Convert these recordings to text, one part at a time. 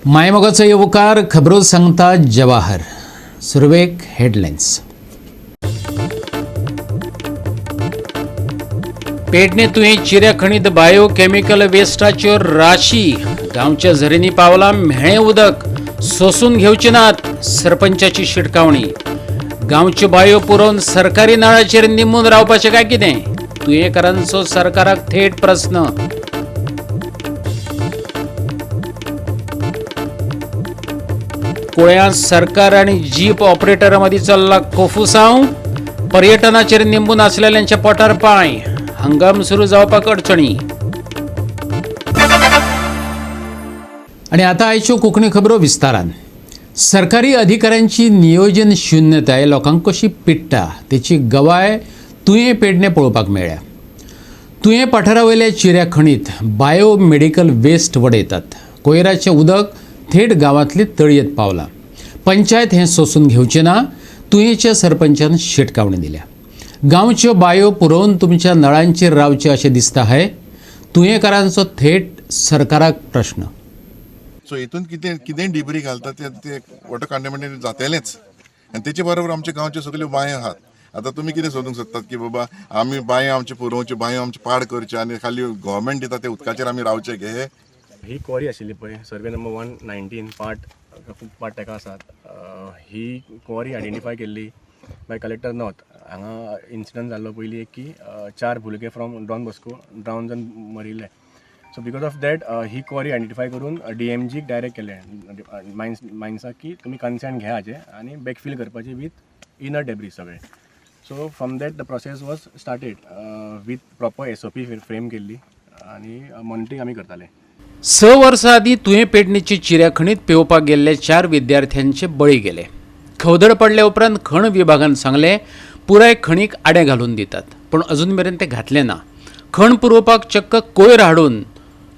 मायमोगाचो येवकार खबरो सांगता जवाहर. सुरवेक हेडलायन्स. पेडणे तुवें चिऱ्या खणीत बायो केमिकल वेस्टाच्यो राशी. गांवच्या झरींनी पावला म्हेळें उदक. सोसून घेवचे नात, सरपंचाची शिटकावणी. गांवच्यो बायो पुरोवन सरकारी नळाचेर निमून रावपाचें काय कितें? तुयेंकारांचो सरकाराक थेट प्रस्न. कुळ्या सरकार आणि जीप ऑपरेटरा मदीं चल्ला कोफुसांव. पर्यटनाचेर निंबून आसलेल्यांच्या पोटार पांय. हंगाम सुरू जावपाक अडचणी. आणि आता आयच्यो कोंकणी खबरो विस्तारान. सरकारी अधिकाऱ्यांची नियोजन शुन्यताय लोकांक कशी पिट्टा तेची गवाय तुयें पेडणे पळोवपाक मेळ्ळ्या. तुयें पठारावयल्या चिऱ्या खणीत बायो मेडिकल वेस्ट वडयतात. कोयराचें उदक थेट गांवांतले तळयेत पावलां. पंचायत हें सोसून घेवचें ना, तुयेंच्या सरपंचान शिटकावणी दिल्या. गांवच्यो बायो पुरोवन तुमच्या नळांचेर रावचे अशें दिसता हें. तुयेंकारांचो थेट सरकाराक प्रश्न. सो हितून कितें डिबरी घालता ते वॉटर कंटेमिनेट जातलेंच. आनी तेचे बरोबर आमच्या गांवच्यो सगल्यो बांयो आहात. आतां तुमी कितें सोदूंक सोदतात की बाबा आमी बांयो आमच्यो पुरोवच्यो, बांयो आमच्यो पाड करच्यो आनी खाली गव्हर्मेंट दिता त्या उदकाचेर आमी रावचे घे. ही क्वॉरी आशिल्ली पळय सर्वे नंबर 119 खूब पार्ट ताका आसात. ही क्वॉरी आयडेंटिफाय केल्ली बाय कलेक्टर नॉर्थ. हांगा इन्सिडंट जाल्लो पयलीं एक की 4 भुरगे फ्रॉम डॉन बॉस्को ड्रावन जावन मरिल्ले. सो बिकॉज ऑफ दॅट ही क्वॉरी आयडेंटिफाय करून DMGक डायरेक्ट केलें मायन्साक की तुमी कन्सेंट घ्या हाजे आनी बॅकफील करपाचे वीथ इनर डेब्रीज सगळे. So from that the process was started with proper SOP frame केल्ली आनी मॉनिटरींग आमी करताले. 6 वर्सां आदीं तुयें पेडणेची चिऱ्या खणीत पेंवपाक गेल्ले 4 विद्यार्थ्यांचे बळी गेले. खवदड पडले उपरांत खण विभागान सांगलें पुराय खणीक आडे घालून दितात, पण अजून मेरेन ते घातले ना. खण पुरोवपाक चक्क कोयर हाडून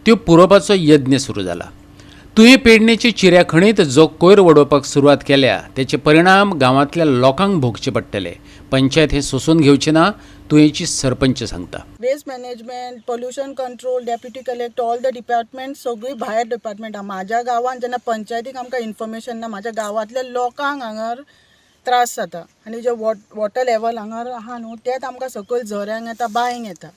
त्यो पुरोवपाचो यत्न सुरू जाला. तुयें पेडणेची चिऱ्या खणीत जो कोयर वडोवपाक सुरवात केल्या तेचे परिणाम गांवांतल्या लोकांक भोगचे पडटले. पंचायत हें सोसून घेवचे ना, तुयेंची सरपंच सांगता. Waste management, pollution control, deputy collector, all the department सगळी भायर डिपार्टमेंट. म्हाज्या गांवांत जेन्ना पंचायतीक आमकां इन्फॉर्मेशन ना, म्हाज्या गांवांतल्या लोकांक हांगार त्रास जाता. आनी जे वॉटर लेवल हांगार आहा न्हू तेच आमकां सकयल झऱ्यांक येता, बांयक येता.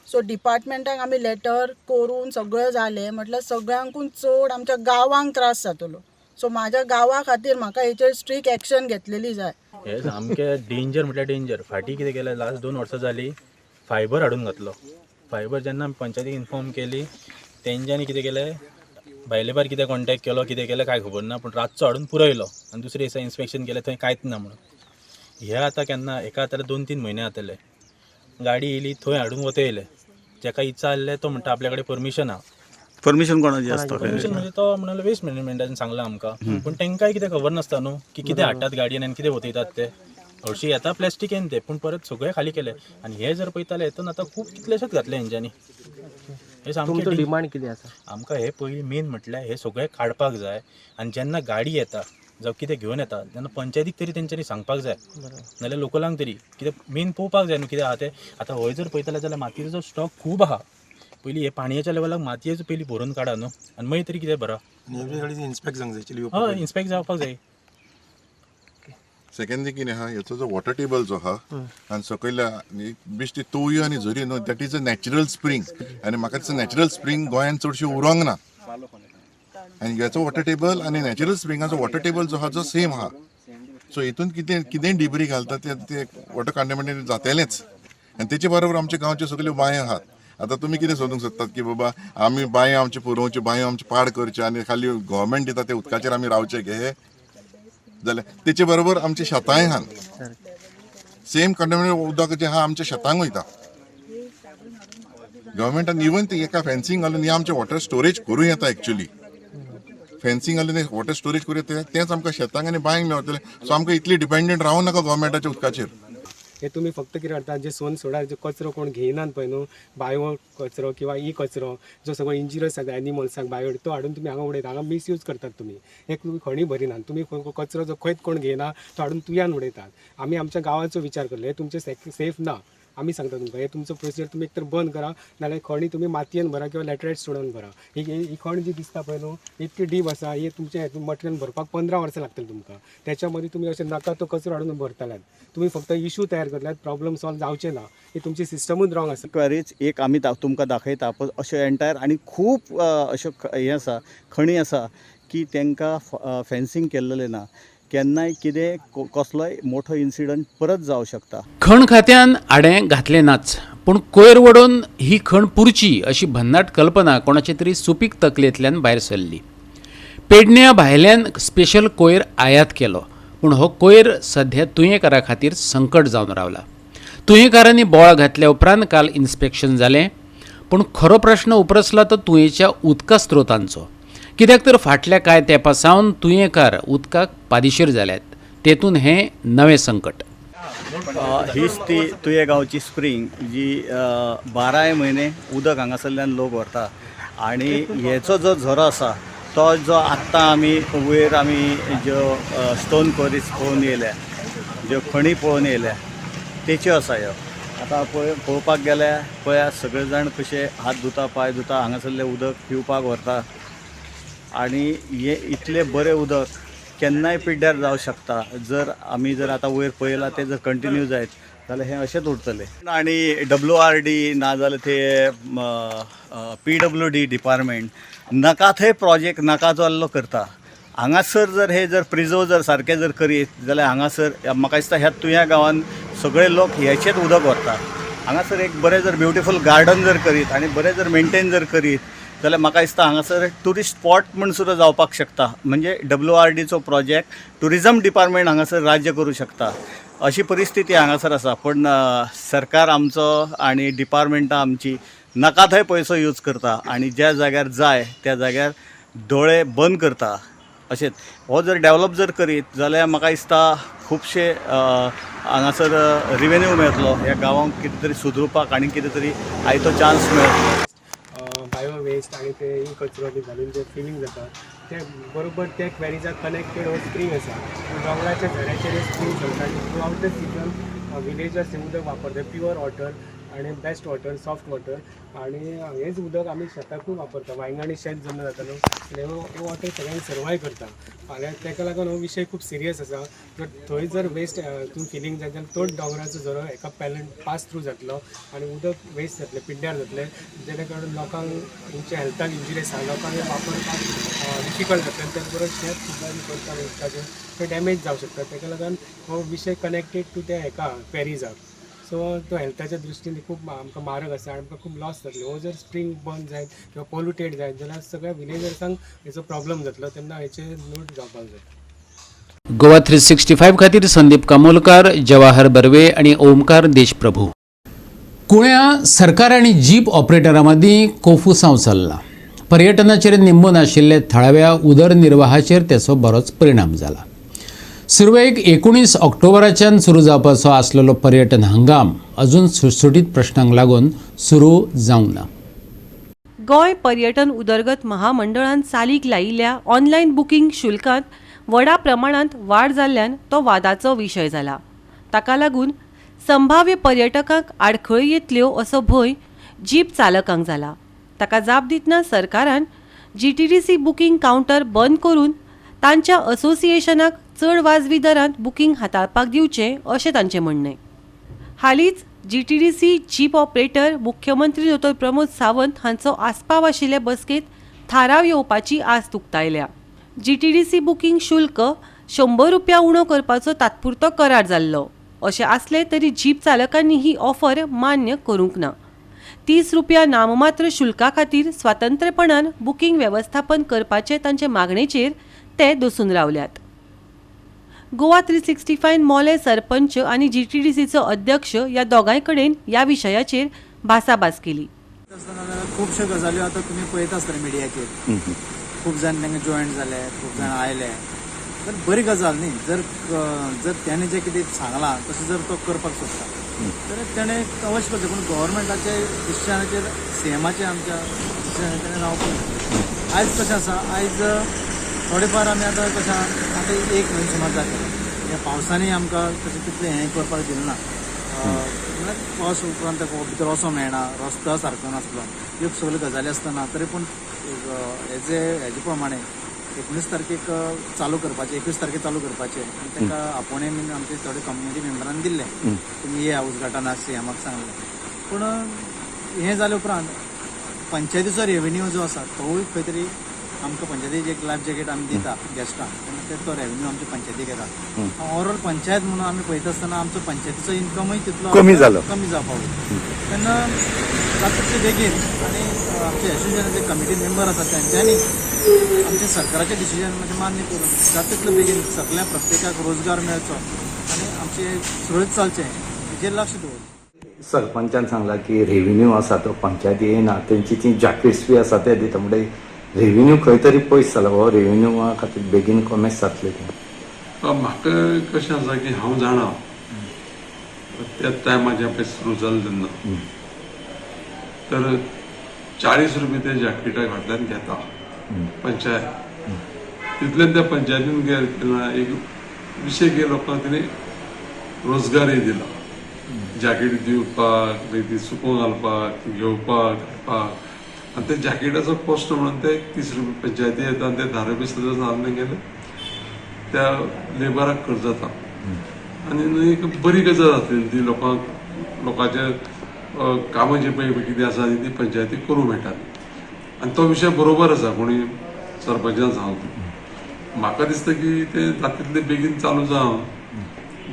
सो डिपार्टमेंटाक आमी लेटर करून सगळें जालें म्हटल्यार सगळ्यांकून चड आमच्या गांवांक त्रास जातलो. सो म्हाज्या गांवा खातीर म्हाका हेचेर स्ट्रिक्ट एक्शन घेतलेली जाय. हे सामकें डेंजर म्हटल्यार डेंजर. फाटीं कितें केलें, लास्ट 2 वर्सां जालीं फायबर हाडून घातलो. फायबर जेन्ना आमी पंचायतीक इन्फॉर्म केली, तेंच्यांनी कितें केलें, भायले भायर कितें कॉन्टॅक्ट केलो, कितें केलें कांय खबर ना, पूण रातचो हाडून पुरयलो आनी दुसरे दिसा इन्स्पेक्शन केलें, थंय कांयच ना म्हणून. हे आतां केन्ना एका आतां 2-3 म्हयने जातले. गाडी येयली, थंय हाडून वतयले. जेका इच्छा आसले तो म्हणटा आपल्या कडेन परमिशन आहा. परमिशन कोणाची आसता? परमिशन म्हणजे तो म्हणलो वेस्ट मॅनेजमेंटान सांगला आमकां, पण तेंकांय कितें खबर नासता न्हू की कितें हाडटात गाडयेन आनी कितें वतयतात ते. हरशीं येता प्लॅस्टिकेन ते, पूण परत सगळे खाली केले. आनी हे जर पळयताले हेतून आतां खूब कितलेशेच घातले हेंच्यांनी. हे सामकें डिमांड कितें आसा? आमकां हे पयलीं मेन म्हटल्यार हे सगळे काडपाक जाय. आनी जेन्ना गाडी येता जावं कितें घेवन येता तेन्ना पंचायतीक तरी तेंच्यांनी सांगपाक जाय, नाल्यार लोकलांक तरी कितें मेन पळोवपाक जाय न्हू कितें आहा तें. आतां हय जर पळयताले जाल्यार मातयेचो स्टॉक खूब आहा. पयलीं हे पाणयेच्या लेवलाक मातयेचो पयलीं भरून काडा न्हू, आनी मागीर तरी कितें बरा. इन्स्पेक्ट जावंक जाय. हय इन्स्पेक्ट जावपाक जाय. सेकंडली कितें आहा, हेचो जो वॉटर टेबल जो आहा आनी सकयल्या बेश्टी तोवयो आनी झरी न्हू, that is a natural spring. आनी म्हाका दिसता नॅचरल स्प्रींग गोंयांत चडशी उरोंक ना. आनी ह्याचो वॉटर टेबल आनी नॅचरल स्प्रिंगाचो वॉटर टेबल जो आहा तो सेम आहा. सो हितून कितें डिबरी घालता ते वॉटर कंटेमिनेट जातलेंच. आनी तेचे बरोबर आमच्या गांवच्यो सगल्यो बांयो आहात. आतां तुमी कितें सोदूंक सोदतात की बाबा आमी बांयो आमच्यो पुरोवच्यो, बांयो आमच्यो पाड करच्यो आनी खाली गव्हर्मेंट दिता त्या उदकाचेर आमी रावचे घे जाल्यार तेचे बरोबर आमच्या शेतांय आहात. सेम कंटेमिनेट उदक जें आहा आमच्या शेतांक वयता. गव्हर्मेंटान इवन ती एका फेन्सिंग घालून हे आमचें वॉटर स्टोरेज करूं येता. एक्चुअली फेन्सिंग घालून वॉटर स्टोरेज करूं येता तेंच आमकां शेतांक आनी बांयक मेळटलें. सो आमकां इतली डिपेंडंट रावूं नाका गव्हर्मेंटाच्या उदकाचेर. हे तुमी फक्त कितें करतात, जे सोन सोडा जे कचरो कोण घेयनात पळय न्हू, बायो कचरो किंवा कचरो जो सगळो इंजुरियस आसा एनिमल्सांक बायो तो हाडून तुमी हांगा उडयता. हांगा मिसयूज करतात तुमी. एक तुमी खणी भरिनात. तुमी कचरो जो खंयच कोण घेयना तो हाडून तुयान उडयतात. आमी आमच्या गांवाचो विचार करलो, हे तुमचे सेफ ना. आमी सांगता तुमकां हे तुमचो प्रोसिजर तुम्ही एकतर बंद करा नाल्यार खणी तुम्ही मातयेन भरा किंवा लॅटरायट सोडून भरा. ही खण जी दिसता पळय न्हू इतकी डीप आसा ही तुमचे मटेरियल भरपाक 15 वर्सां लागतली तुमकां. त्याच्यामध्ये तुम्ही अशें नाका तो कचरो हाडून भरतल्यात. तुम्ही फक्त इशू तयार करतल्यात, प्रॉब्लेम सॉल्व जावचे ना. ही तुमची सिस्टमूच रॉंग आसा. क्वेरीज एक आमी तुमकां दाखयता पण अशें एंटायर आनी खूब अश्यो हें आसा खणी आसा की तांकां फेन्सिंग केल्लेलें ना. केन्नाय कितें कसलोय मोठो इन्सिडंट परत जावं शकता. खण खात्यान आडें घातलें नाच, पूण कोयर वडोवन ही खण पुरची अशी भन्नाट कल्पना कोणाचे तरी सुपीक तकलेंतल्यान भायर सरली. पेडण्यां भायल्यान स्पेशल कोयर आयात केलो, पूण हो कोयर सध्या तुयेंकारां खातीर संकट जावन रावला. तुयेंकारांनी बोवाळ घातल्या उपरांत काल इन्स्पेक्शन जालें, पूण खरो प्रश्न उपरसला तो तुयेंच्या उदका स्त्रोतांचो. कित्याक तर फाटल्या कांय तेंपा सावन तुयेंकार उदकाक पादेशीर जाल्यात. तेतून हें नवें संकट. हीच ती तुये गांवची स्प्रिंग जी 12 म्हयने उदक हांगासरल्यान लोक व्हरता आनी हेचो जो झरो आसा तो जो आत्तां आमी वयर आमी ज्यो स्टोन क्वरीज पळोवन येयल्या, ज्यो खणी पळोवन येयल्या तेच्यो आसा ह्यो. आतां पळोवपाक गेल्यार पळया सगळे जाण कशे हात धुता, पांय धुता, हांगासरलें उदक पिवपाक व्हरता आनी हें इतलें बरें उदक केन्नाय पिड्ड्यार जावं शकता. जर आमी जर आतां वयर पळयलां तें जर कंटिन्यू जायत जाल्यार हें अशेंच उरतलें. आनी WRD नाजाल्यार ते PWD डिपार्टमेंट नाका थंय प्रोजेक्ट नाका जाल्लो करता. हांगासर जर हे जर प्रिजर्व जर सारकें जर करीत जाल्यार हांगासर म्हाका दिसता ह्या तुया गांवांत सगळे लोक हेचेच उदक व्हरता. हांगासर एक बरें जर ब्युटिफूल गार्डन जर करीत आनी बरें जर मेंटेन जर करीत जाल्यार म्हाका दिसता हांगासर ट्युरिस्ट स्पॉट म्हण सुद्दां जावपाक शकता. म्हणजे WRDचो प्रोजेक्ट ट्युरिजम डिपार्टमेंट हांगासर राज्य करूं शकता अशी परिस्थिती हांगासर आसा. पण सरकार आमचो आनी डिपार्टमेंटां आमची नाका थंय पयसो यूज करता आनी ज्या जाग्यार जाय त्या जाग्यार दोळे बंद करता. अशेंच हो जर डेवलप जर करीत जाल्यार म्हाका दिसता खुबशे हांगासर रिवेन्यू मेळटलो. ह्या गांवांक कितें तरी सुदरुपाक आनी कितें तरी आयतो चान्स मेळटलो. बायो वेस्ट आणि ते कचरो बी घालून जे फिलिंग जाता ते बरोबर त्या क्वेरीजाक कनेक्टेड हो स्प्रिंग आसा. डोंगराच्या झऱ्याचेर स्प्रिंग चलता. Through out the season villagers हे उदक वापरता, प्युअर वॉटर आणि बेस्ट वॉटर, सॉफ्ट वॉटर. आणि हेच उदक आमी शेताकूय वापरता. वांयगणी शेत जेन्ना जाता न्हू हे वॉटर सगळ्यांक सर्वाय करता. फाल्यां ताका लागून हो विशय खूब सिरियस आसा. जर थंय जर वेस्ट तूं फिलिंग जाता जाल्यार तोच डोंगराचो झरो एका पास थ्रू जातलो आणि उदक वेस्ट जातलें, पिड्ड्यार जातलें. जेणे करून लोकांक तेंच्या हेल्थाक इंजुरीज आसा, लोकांक हे वापरपाक डिफिकल्ट जातलें. तेच बरोबर शेत सुद्दां करता उदकाचें ते डॅमेज जावं शकता. ताका लागून हो विशय कनेक्टेड टू त्या हेका क्वेरीजाक. सो तो हेल्थाच्या दृश्टीन खूब आमकां मारक आसा आनी आमकां खूब लॉस जातलो. हो जर स्प्रिंग बंद जायत किंवा पोल्युटेड जायत जाल्यार सगळ्या विलेजर्सांक हेचो प्रॉब्लेम जातलो. तेन्ना हेचेर नोट जावपाक जाय. गोवा 365 खातीर संदीप कामोलकार, जवाहर बर्वे आणि ओमकार देशप्रभू. कुळ्या सरकार आणि जीप ऑपरेटरां मदीं कोफूसांव चल्ला. पर्यटनाचेर निंबून आशिल्ले थळाव्या उदरनिर्वाहाचेर त्याचो बरोच परिणाम जाला. सुरवेक 19 ऑक्टोबराच्यान सुरू जावपाचो आसलेलो पर्यटन हंगाम अजून सुटसुटीत प्रश्नांक लागून सुरू जावंक ना. गोंय पर्यटन उदरगत महामंडळान चालीक लायिल्ल्या ऑनलायन बुकींग शुल्कांत व्हडा प्रमाणांत वाड जाल्ल्यान तो वादाचो विशय जाला. ताका लागून संभाव्य पर्यटकांक आडखळी येतल्यो असो भंय जीप चालकांक जाला. ताका जाप दितना सरकारान GTDC बुकींग कावंटर बंद करून तांच्या असोसिएशनाक चड वाजवी दरांत बुकींग हाताळपाक दिवचें अशें तांचें म्हणणें. हालींच GTDC जीप ऑपरेटर मुख्यमंत्री डॉ. प्रमोद सावंत हांचो आस्पाव आशिल्ले बसकेंत थाराव येवपाची आस्त उक्तायल्या. GTDC बुकींग शुल्क 100 रुपया उणो करपाचो तात्पुरतो करार जाल्लो. अशें आसलें तरी जीप चालकांनी ही ऑफर मान्य करूंक ना. 30 रुपया नाममात्र शुल्का खातीर स्वतंत्रपणान बुकींग वेवस्थापन करपाचे तांचे मागणेचेर ते दसून रावल्यात. गोवा 365 मोले सरपंच आनी GTDCचो अध्यक्ष ह्या दोगांय कडेन ह्या विशयाचेर भासाभास केली. खुबश्यो गजाल्यो आतां तुमी पळयता आसतले मिडियाचेर. खूब जाण तांकां जॉयंट जाले, खूब जाण आयले. तर बरी गजाल न्ही. जर त्याने जे कितें सांगलां तशें जर तो करपाक सोदता तर तेणें अवश्य करचें. पूण गव्हर्मेंटाचे डिसिजनाचेर CMाचे आमच्या डिसिजनाचेर तेणें रावपाक जाय. आयज कशें आसा, आयज थोडेफार आमी आतां कशें आतां 1 म्हयनो सुमार जाता. ह्या पावसांनी आमकां तशें तितलें हें करपाक दिलें ना. म्हळ्यार पावस उपरांत भितर वचोंक मेळना, रस्तो सारको नासलो, ह्यो सगल्यो गजाली आसतना तरी पूण हेजे प्रमाणे 19 तारखेक चालू करपाचें, 21 तारखेक चालू करपाचें आनी ताका आपोवणें बीन आमचे थोडे कम्युनिटी मेंबरांनी दिल्लें, तुमी येया उजगाटान अशें हें म्हाका सांगलें. पूण हें जाले उपरांत पंचायतीचो रेव्हेन्यू जो आसा तोवूय खंय तरी आमकां पंचायतीची एक लायफ जॅकेट आमी दिता गेस्टांक, तेन्ना तो रेव्हेन्यू आमच्या पंचायतीक येता. ओवरऑल पंचायत म्हणून आमी पळयता आसतना आमचो पंचायतीचो इन्कमूय तितलो कमी जावपाक लागलो. तेन्ना जाता बेगीन आनी आमचे एसोसिएशनाचे कमिटी मेंबर आसा तेंच्यांनी आमच्या सरकाराचें डिसिजन म्हणजे मान्य करून जाता तितलो बेगीन सगळ्या प्रत्येकाक रोजगार मेळचो आनी आमचें सुरळीत चालचें हेजेर लक्ष दवरचें. सरपंचान सांगला की रेव्हेन्यू आसा तो पंचायती येना, तेंची ती जॅकेट्स बी आसा ते दिता म्हणजे रेव्हेन्यू खंय तरी पयस जाला हो, रेव्हेन्यूआ खातीर बेगीन कमी जातले ते. म्हाका कशें आसा की हांव जाणा त्या टायमाचें पळय सुरू जालें तेन्ना तर 40 रुपया त्या जॅकेटा फाटल्यान घेता पंचायत, तितल्यान त्या पंचायतीन केला एक 20 लोकांक तिणे रोजगारय दिला. जॅकेट दिवपाक, ती सुकोवंक घालपाक, घेवपाक, हाडपाक, आनी त्या जॅकेटाचो कॉस्ट म्हणून ते 30 रुपया पंचायती येता आनी ते 10 रुपया सुद्दां जाल्ले गेले त्या लेबराक खर्च जाता. आनी एक बरी गजाल जातली ती लोकांचे कामां जी पळय कितें आसा ती पंचायती करूं मेळटात. आनी तो विशय बरोबर आसा कोणी सरपंचान सांगता. म्हाका दिसता की ते जाता तितले बेगीन चालू जावन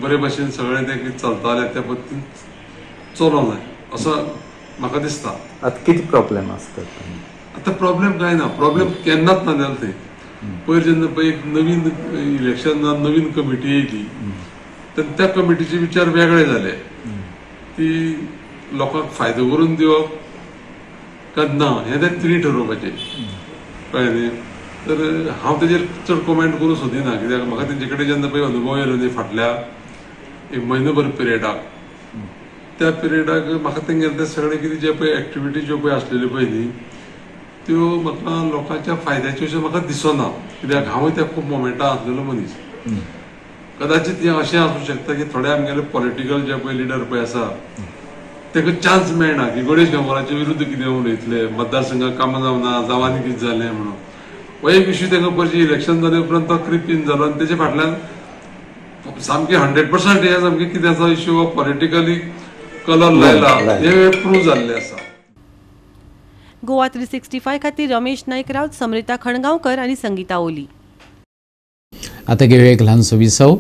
बरे भाशेन सगळें तें चलतालें त्या पद्दतीन चलोंक जाय असो म्हाका दिसता. आतां कितें प्रॉब्लेम आसतात? आतां प्रॉब्लेम काय ना, प्रॉब्लेम केन्नाच ना जालें थंय. पयर जेन्ना पळय एक नवीन इलेक्शनान नवीन कमिटी येयली तेन्ना त्या कमिटीचे विचार वेगळे जाले. ती लोकांक फायदो करून दिवप काय ना हें तें तिणी ठरोवपाचें, कळ्ळें न्ही. तर हांव तेजेर चड कमेंट करूं सोदिना, कित्याक म्हाका तेंचे कडेन जेन्ना पळय अनुभव येयलो न्ही फाटल्या एक म्हयनोभर पिरियडाक, त्या पिरियडाक म्हाका तेंगेले ते सगळे कितें जे पळय एक्टिविटी ज्यो पळय आसलेल्यो पळय न्ही त्यो म्हाका लोकांच्या फायद्याच्यो अश्यो म्हाका दिसना, कित्याक हांवूय त्या खूब मोमेंटान आसलेलो मनीस. कदाचित हें अशें आसूं शकता की थोडे आमगेले पॉलिटिकल जे पळय लिडर पळय आसा ताका चान्स मेळना की गणेश गांवकाराच्या विरुद्ध कितें उलयतले, मतदारसंघाक कामां जावना, जावांनी कितें जालें म्हणून हो एक इश्यू ताका पयलीं इलेक्शन जाले उपरांत तो क्रीप इन जालो आनी तेजे फाटल्यान सामकें 100% हे सामकें कित्याचो इश्यू हो पॉलिटिकली कलर लायला हे प्रूव जाल्लें आसा. गोवा 365 खातीर रमेश नायक रावत, समृता खणगांवकर आनी संगीता ओली. आता घेऊया एक ल्हानसो विसव.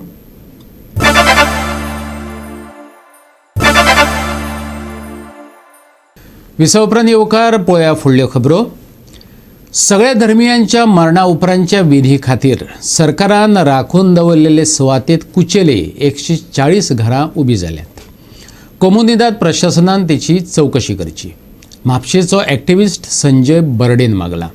विसव उपरांत येवकार पळोवया फुडल्यो खबरो. सगळ्या धर्मियांच्या मरणा उपरांतच्या विधी खातीर सरकारान राखून दवरलेले सुवातेत कुचेले 140 घरां उबी जाल्यात. कोमुनिदाद प्रशासनान तेची चवकशी करची, म्हापशेचो एक्टिव्हिस्ट संजय बर्डेन मागला.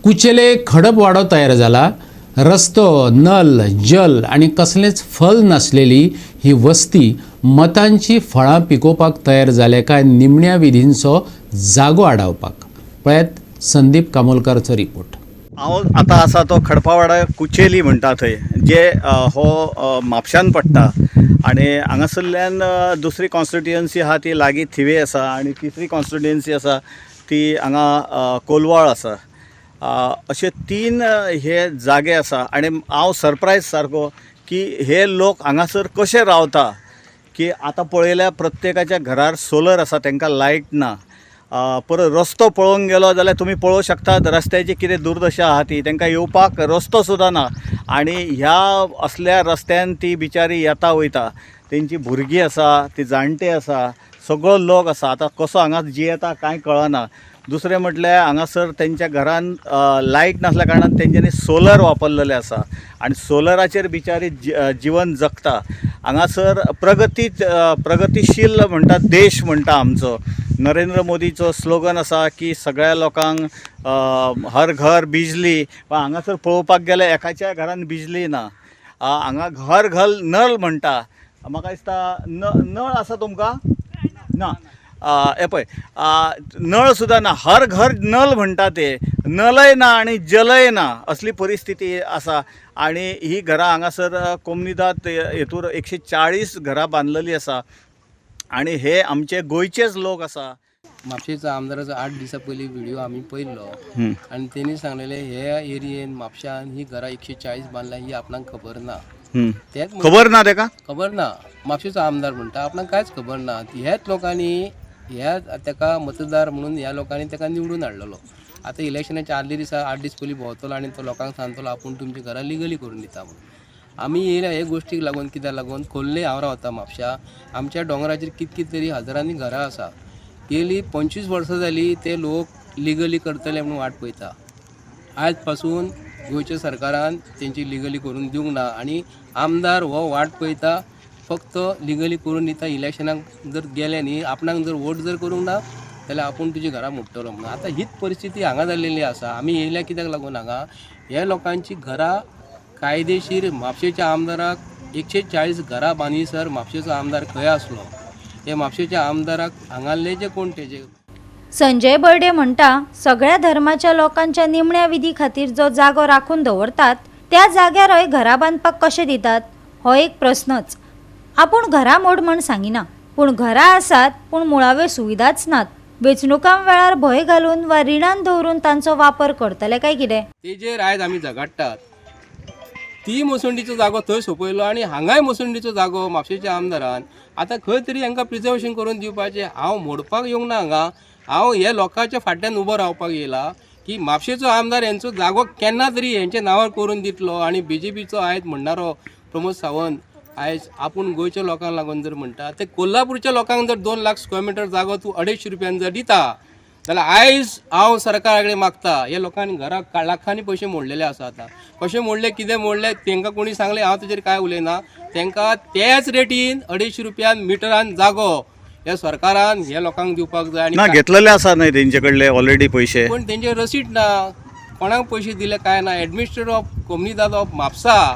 कुचेले खडप वाडो तयार जाला. रस्तो, नल, जल आनी कसलेंच फल नासलेली ही वस्ती मतांची फळां पिकोवपाक तयार जाल्या काय निमण्या विधींचो जागो आडावपाक. पळयात संदीप कामोलकरचो रिपोर्ट. हांव आतां आसा तो खडपावाडा कुचेली म्हणटा थंय, जे हो म्हापशान पडटा आनी हांगासरल्यान दुसरी कॉन्स्टिट्युएन्सी आहा ती लागीं थिवे आसा आनी तिसरी कॉन्स्टिट्युएन्सी आसा ती हांगा कोलवाळ आसा. अशे 3 हे जागे आसा आनी हांव सरप्रायज सारको की हे लोक हांगासर कशे रावता. की आतां पळयल्यार प्रत्येकाच्या घरार सोलर आसा, तांकां लायट ना. परत रस्तो पळोवंक गेलो जाल्यार तुमी पळोवंक शकतात रस्त्याची कितें दुर्दशा आहा ती, तांकां येवपाक रस्तो सुद्दां ना. आनी ह्या असल्या रस्त्यान ती बिचारी येता वयता, तेंची भुरगीं आसा, ती जाणटे आसा, सगळो लोक आसा. आतां कसो हांगा जियेता कांय कळना. दुसरें म्हटल्यार हांगासर तेंच्या घरान लायट नासल्या कारणान तेंच्यांनी सोलर वापरलेले आसा आनी सोलराचेर बिचारी जिवन जगता. हांगासर प्रगतीशील म्हणटा देश म्हणटा आमचो. नरेंद्र मोदीचो स्लोगन आसा की सगळ्या लोकांक हर घर बिजली. हांगासर पळोवपाक गेल्यार एकाच्या घरान बिजली ना. हांगा हर घर नळ म्हणटा. म्हाका दिसता नळ आसा तुमकां ना. हे पळय नळ सुद्दां ना. हर घर नल म्हणटा ते, नलय ना आनी जलय ना असली परिस्थिती आसा. आनी ही घरां हांगासर कोमुनिदाद हेतूर 140 घरां बांदलेलीं आसा. आणि हे आमचे गोंयचेच लोक आसा. म्हापशेचो आमदाराचो 8 दिसां पयलीं व्हिडिओ आमी पळयल्लो आनी तेणी सांगलेले ह्या एरियेन म्हापशान ही घरां 140 बांदल्या ही आपणाक खबर ना. तेच खबर ना तेका खबर ना. म्हापशेचो आमदार म्हणटा आपणाक कांयच खबर ना. ह्याच लोकांनी ह्या तेका मतदार म्हणून ह्या लोकांनी तेका निवडून हाडलेलो. आतां इलेक्शनाच्या आदले दिसा 8 दीस पयलीं भोंवतलो आनी तो लोकांक सांगतलो आपूण तुमची घरां लिगली करून दिता म्हणून. आमी येयल्या हे गोश्टीक लागून कित्याक लागून खोल्ले हांव रावता म्हापशा. आमच्या दोंगराचेर कितकी तरी हजारांनी घरां आसा. गेली 25 वर्सां जाली ते लोक लिगली करतले म्हणून वाट पळयता. आयज पासून गोंयच्या सरकारान तेंची लिगली करून दिवंक ना आनी आमदार हो वाट पळयता फक्त लिगली करून दिता. इलेक्शनाक जर गेले न्ही आपणाक जर वोट जर करूंक ना जाल्यार आपूण तुजी घरां मोडटलो म्हणून. आतां हीच परिस्थिती हांगा जाल्लेली आसा. आमी येयल्या कित्याक लागून हांगा हे लोकांची घरां कायदेशीर म्हापशेच्या आमदाराक 140 घरां बांदिसर म्हापशेचो आमदार खंय आसलो. हे म्हापशेच्या आमदाराक हांगाले जे कोण तेजे. संजय बर्डे म्हणटा सगळ्या धर्माच्या लोकांच्या निमण्या विधी खातीर जो जागो राखून दवरतात त्या जाग्यार घरां बांदपाक कशें दितात हो एक प्रस्नच. आपूण घरां मोड म्हण सांगिना पूण घरां आसात पूण मुळाव्यो सुविधाच नात. वेंचणुकां वेळार भंय घालून वा रिणान दवरून तांचो वापर करतले काय कितें. तेजेर आयज आमी झगडटात. ती मसुंडीचो जागो थंय सोंपयलो आनी हांगाय मसुंडीचो जागो म्हापशेच्या आमदारान आतां खंय तरी हांकां प्रिजर्वेशन करून दिवपाचें. हांव मोडपाक येवंक ना हांगा. हांव हे लोकांच्या फाटल्यान उबो रावपाक येयला की म्हापशेचो आमदार हेंचो जागो केन्ना तरी हेंच्या नांवार करून दितलो. आनी BJPचो आयज म्हणणारो प्रमोद सावंत आयज आपूण गोंयच्या लोकांक लागून जर म्हणटा ते कोल्हापूरच्या लोकांक जर 2 लाख स्क्वेअर मिटर जागो तूं 250 रुपयान जर दिता जाल्यार आयज हांव सरकारा कडेन मागता. हे लोकांनी घरां लाखांनी पयशे मोडलेले आसा. आतां कशें मोडले कितें मोडले तेंकां कोणी सांगलें हांव तेजेर कांय उलयना. तेंकां त्याच रेटीन 250 रुपयान मिटरान जागो ह्या सरकारान हे लोकांक दिवपाक जाय. आनी घेतलेले आसा न्हय तेंचे कडले ऑलरेडी पयशे पूण तेंचे रसीद ना. कोणाक पयशे दिले काय ना. एडमिनिस्ट्रेटर ऑफ कोमनीदाद ऑफ म्हापसा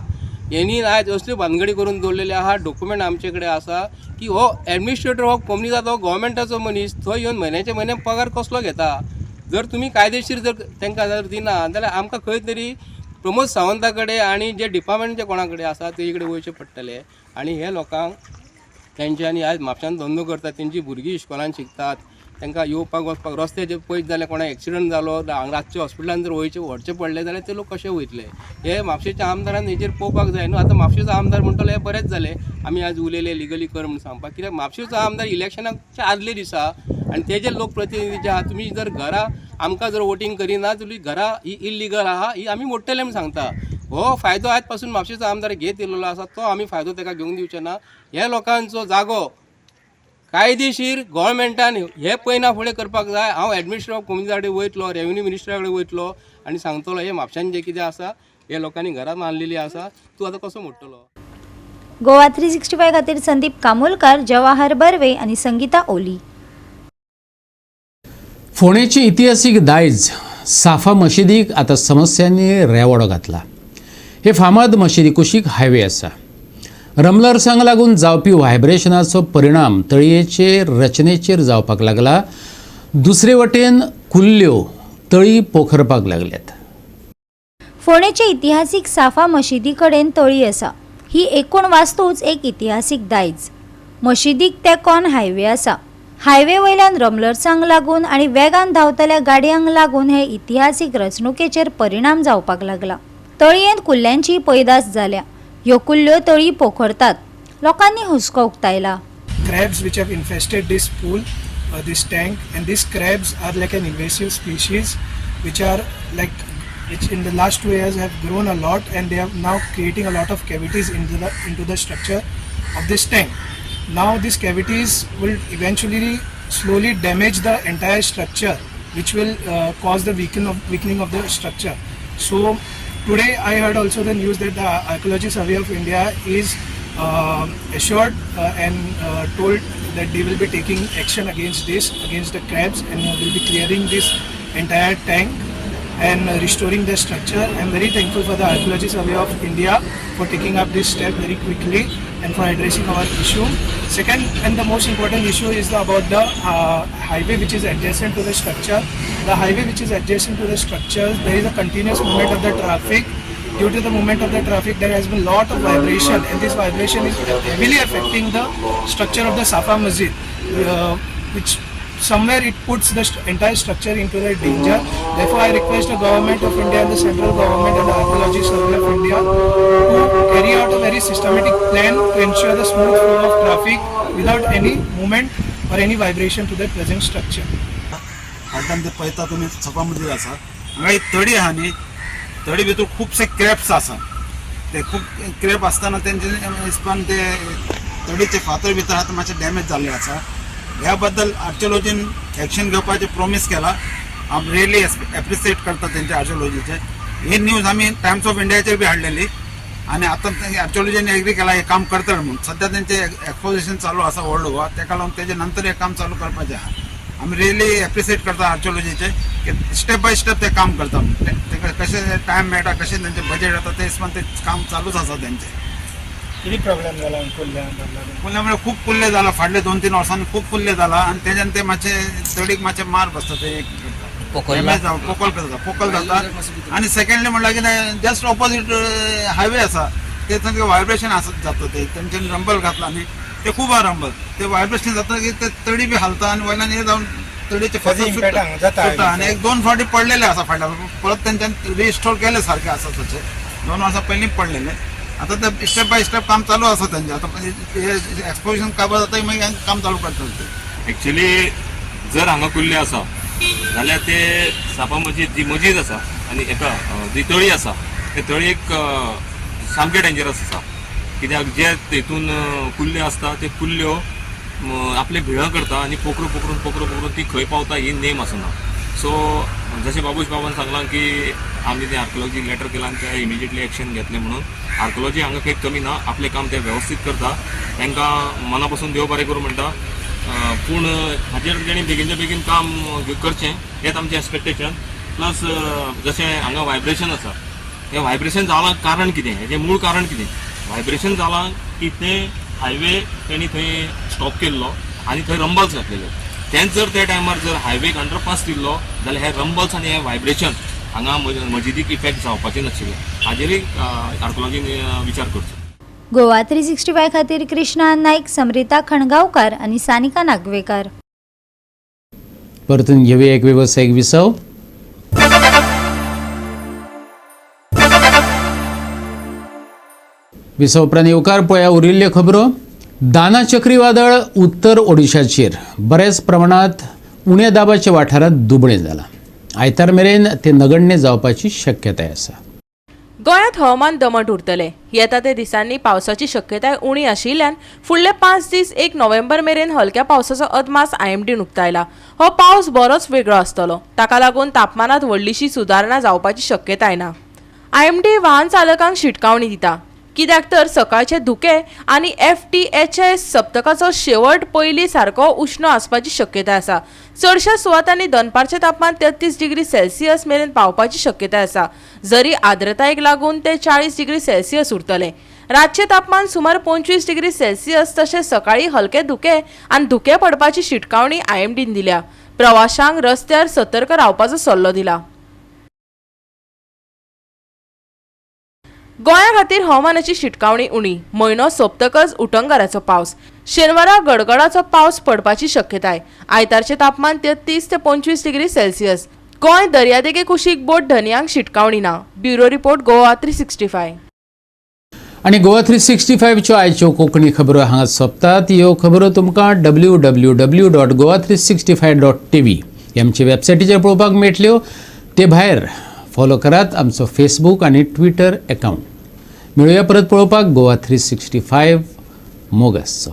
यांनी आयज असल्यो भानगडी करून दवरलेले आहा. डॉक्युमेंट आमचे कडेन आसा की हो एडमिनिस्ट्रेटर ऑफ कोमनीदाद हो गव्हर्मेंटाचो मनीस थंय येवन म्हयन्याचे म्हयने पगार कसलो घेता. जर तुमी कायदेशीर जर तांकां जर दिना जाल्यार आमकां खंय तरी प्रमोद सावंता कडेन आनी जे डिपार्टमेंटचे कोणा कडेन आसा तेजे कडेन वयचें पडटलें. आनी हे लोकांक तेंच्यांनी आयज म्हापशान धंदो करतात. तेंची भुरगीं इस्कॉलान शिकतात. तांकां येवपाक वचपाक रस्ते जे पयस जाले कोणाक एक्सिडंट जालो रातचे हॉस्पिटलान जर व्हरचे पडले जाल्यार ते लोक कशे वयतले. हे म्हापशेच्या आमदारान हेजेर पळोवपाक जाय न्हू. आतां म्हापशेचो आमदार म्हणटलो हे बरेंच जालें आमी आज उलयले लिगली कर म्हणून सांगपाक. कित्याक म्हापशेचो आमदार इलेक्शनाच्या आदले दिसा आनी तेजे लोक प्रतिनिधी जे आहा तुमी जर घरां आमकां जर वोटींग करिना तुमी घरां ही इल्लिगल आहा ही आमी मोडटले म्हणून सांगता. हो फायदो आयज पासून म्हापशेचो आमदार घेत येयल्लो आसा तो आमी फायदो ताका घेवंक दिवचे ना. हे लोकांचो जागो कायदेशीर गोव्हर्मेंटान हे पयना फुडें करपाक जाय. हांव एडमिनिस्ट्रेटर ऑफ कोमनीदाद कडेन वयतलो रेव्हेन्यू मिनिस्टरा कडेन वयतलो आनी सांगतलो हे म्हापशान जें कितें आसा हे लोकांनी घरां बांदलेलीं आसा तूं आतां कसो मोडटलो. गोवा 365 खातीर संदीप कामोलकार, जवाहर बर्वे आनी संगीता ओली. फोंडेची इतिहासीक दायज साफा मशिदीक आतां समस्यांनी रेवाडो घातला. हे फामाद मशिदी कुशीक हायवे आसा. रमलर्सांक लागून जावपी व्हायब्रेशनाचो परिणाम तळयेचे रचनेचेर जावपाक लागला. दुसरे वटेन कुल्ल्यो तळी पोखरपाक लागल्यात. फोंडेचे इतिहासीक साफा मशिदी कडेन तळी आसा. ही एकूण वास्तूच एक इतिहासीक दायज. मशिदीक तेंकोन हायवे आसा. हायवे वयल्यान रमलर्सांक लागून आनी वेगान धांवतल्या गाडयांक लागून हे इतिहासीक रचणुकेचेर परिणाम जावपाक लागला. तळयेंत कुल्ल्यांची पैदास जाल्या. ह्यो कुल्ल्यो तळी पोखरतात. लोकांनी हुस्को उक्तायला. Crabs which have infested this pool, this tank, and these crabs are like an invasive species which in the last 2 years have grown a lot and they are now creating a lot of cavities into the structure of this tank. Now these cavities will eventually slowly damage the entire structure, which will cause the weakening of the structure. So today I heard also the news that the Archaeology Survey of India is assured and told that they will be taking action against the crabs, and will be clearing this entire tank and restoring the structure. I am very thankful for the Archaeology Survey of India for taking up this step very quickly and for addressing our issue. Second and the most important issue is about the highway which is adjacent to the structure. The highway which is adjacent to the structure, there is a continuous movement of the traffic due to the movement of the traffic, there has been lot of vibration, and this vibration is heavily affecting the structure of the Safa Masjid, which somewhere it puts the entire structure into the danger. Therefore, I request the government of India and the central government and the Archaeology Survey of India to carry out a very systematic plan to ensure the smooth flow of traffic without any movement or any vibration to the present structure. फाटल्यान ते पळयता तुमी सफा मदीर आसा हांगा एक तडी आहा न्ही तडी भितर खुबशे क्रॅप्स आसा ते खूब क्रॅप आसतना तेंचे हिसपान ते तडीचे फातर भितर आतां मातशे डॅमेज जाल्ले आसा ह्या बद्दल आर्किओलॉजीन एक्शन घेवपाचे प्रॉमिस केला हांव रियली एप्रिसिएट करता तेंच्या आर्किओलॉजीचे ही न्यूज आमी टायम्स ऑफ इंडियाचेर बी हाडलेली आनी आतां आर्किओलॉजीन एग्री केला हे काम करतले म्हणून सध्या तेंचे एक्सपोजिशन चालू आसा वर्ल्ड गोवा तेका लागून तेजे नंतर हे काम चालू करपाचें आहा आमी रियली एप्रिसिएट करता आर्किओलॉजीचे की स्टेप बाय स्टेप ते काम करता तेका कशें टायम मेळटा कशें तेंचे बजेट येता ते हिसपान ते काम चालूच आसा तेंचे किती प्रॉब्लेम जाला कुल्ल्या म्हणजे खूप कुल्ले जाला फाटले 2-3 वर्सांनी खूप कुल्ले जाला आणि त्याच्यान ते मातशे तडीक मातशे मार बसता ते पोकल जाता आणि सेकंडली म्हणल्यार कितें जस्ट ऑपोजीट हायवे आसा ते थंय वायब्रेशन आसत जाता ते तेंच्यानी रंबल घातला न्ही ते खूब आहा रंबल ते वायब्रेशन जाता की ते तडी बी हालता आणि वयल्यान हे जावन तडीचे सुट्टा आणि 1-2 फावटी पडलेले आसा फाटल्यान परत तेंच्यान रिस्टोर केले सारखे आसा तशे 2 वर्सां पयलीं पडलेले आता ते स्टेप बाय स्टेप काम चालू आसा त्यांचे आता एक्सपोजिशन काबार जाता मागीर काम चालू करता एक्चुअली जर हांगा कुल्ले आसा जाल्यार ते सापा मजीद जी मजीद आसा आनी एका जी तळी आसा ते तळयेक सामके डेंजरस आसा कित्याक जे तेतून कुल्ले आसता ते कुल्ल्यो आपले भिळं करता आनी पोकरून ती खंय पावता ही नेम आसना सो जशें बाबूश बाबान सांगलां की आमी ते आर्किओलॉजी लेटर केला आनी ते इमिजिएटली एक्शन घेतले म्हणून आर्किओलॉजी हांगा काही कमी ना आपलें काम ते वेवस्थीत करता तांकां मना पासून देव बरें करूं म्हणटा पूण हाचेर तेणी बेगीनच्या बेगीन काम करचें हेंच आमचें एक्सपेक्टेशन प्लस जशें हांगा वायब्रेशन आसा हें वायब्रेशन जालां कारण कितें हेजें मूळ कारण कितें वायब्रेशन जालां की तें हायवे तेणी थंय स्टॉप केल्लो आनी थंय रंबल्स घातलेले तेंच जर त्या टायमार जर हायवेक अंडरपास दिल्लो जाल्यार हे रंबल्स आनी हे वायब्रेशन हांगा मजिदीक इफेक्ट जावपाचें नाशिल्लें हाजेरूय आर्किओलॉजीन विचार करचो गोवा 365 खातीर कृष्णा नाईक, समरिता खणगांवकार आणि सानिका नागवेकर. परतून घेऊया एक व्यावसायिक विसव. विसव उपरांत येवकार पळया उरिल्ल्यो खबरो. दाना चक्रीवादळ उत्तर ओडिशाचेर बरेच प्रमाणात उण्या दाबाच्या वाठारांत दुबळें जालां. आयतार मेरेन ते नगण्य जावपाची शक्यताय आसा. गोंयांत हवामान दमट उरतले. येता ते दिसांनी पावसाची शक्यताय उणी आशिल्ल्यान फुडले 5 दीस 1 नोव्हेंबर मेरेन हलक्या पावसाचो अदमास आयएमडीन उक्तायला. हो पावस बरोच वेगळो आसतलो. ताका लागून तापमानात व्हडलीशी सुदारणा जावपाची शक्यताय ना. आयएमडी वाहन चालकांक शिटकावणी दिता. कित्याक तर सकाळचे धुके आनी FTHS सप्तकाचो शेवट पयलीं सारको उष्ण आसपाची शक्यताय आसा. चडशा सुवातांनी दनपारचें तापमान 33 डिग्री सेल्सियस मेरेन पावपाची शक्यताय आसा. जरी आर्द्रतायेक लागून ते 40 डिग्री सेल्सियस उरतले. रातचे तापमान सुमार 25 डिग्री सेल्सियस तशेंच सकाळी हलके धुके आनी धुके पडपाची शिटकावणी आयएमडीन दिल्या. प्रवाशांक रस्त्यार सतर्क रावपाचो सल्लो दिला. गोंया खातीर हवामानाची शिटकावणी उणी. म्हयनो सोंपतकच उटंगराचो पावस. शेनवारा गडगडाचो पावस पडपाची शक्यताय. आयतारचे तापमान 33 ते 25 डिग्री सेल्सियस. गोंय दर्यादेगे कुशीक बोट धनयांक शिटकावणी ना. Bureau report Goa 365. आणि गोवा 365 च्यो आयच्यो कोंकणी खबरो हांगा सोंपतात. ह्यो खबरो तुमकां www.goa365.tv आमचे वेबसायटीचेर पळोवपाक मेळटल्यो. ते भायर फॉलो करात आमचो फेसबूक आनी ट्विटर अकाउंट. मेळुया परत पळोवपाक गोवा 365 मोगसचो.